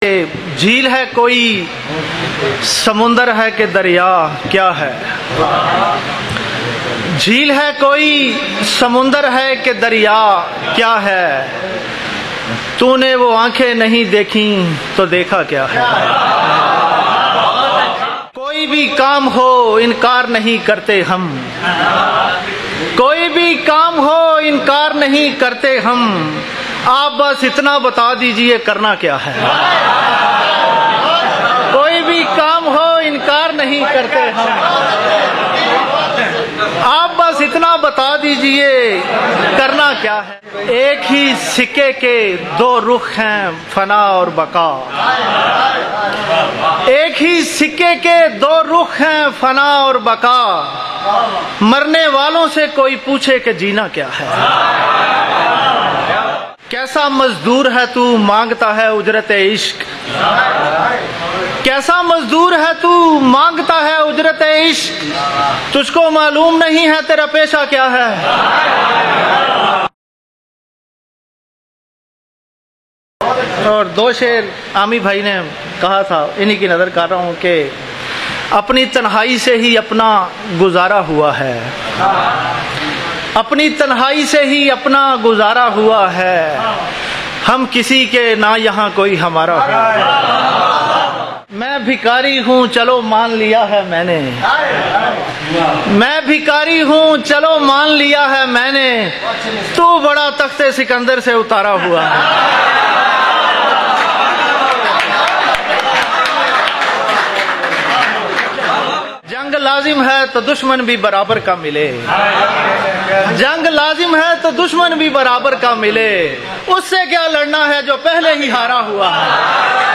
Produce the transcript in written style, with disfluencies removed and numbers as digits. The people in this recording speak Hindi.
झील है कोई, समुंदर है कि दरिया क्या है। झील है कोई, समुंदर है कि दरिया क्या है। तूने वो आंखें नहीं देखी तो देखा क्या है। कोई भी काम हो इनकार नहीं करते हम, कोई भी काम हो इनकार नहीं करते हम। आप बस इतना बता दीजिए करना क्या है। कोई भी काम हो इनकार नहीं करते हम, आप बस इतना बता दीजिए करना क्या है। एक ही सिक्के के दो रुख हैं, फना और बका। एक ही सिक्के के दो रुख हैं, फना और बका। मरने वालों से कोई पूछे कि जीना क्या है। कैसा मजदूर है तू मांगता है उजरत इश्क। कैसा मजदूर है तू मांगता है उजरत इश्क। तुझको मालूम नहीं है तेरा पेशा क्या है। और दो शेर आमी भाई ने कहा था, इन्हीं की नजर कर रहा हूं कि अपनी तन्हाई से ही अपना गुजारा हुआ है। अपनी तन्हाई से ही अपना गुजारा हुआ है। हम किसी के ना यहाँ कोई हमारा है। मैं भिखारी हूँ चलो मान लिया है मैंने। मैं भिखारी हूँ चलो मान लिया है मैंने। तू बड़ा तख्ते सिकंदर से उतारा हुआ है। जंग लाजिम है तो दुश्मन भी बराबर का मिले। जंग लाजिम है तो दुश्मन भी बराबर का मिले। उससे क्या लड़ना है जो पहले ही हारा हुआ है।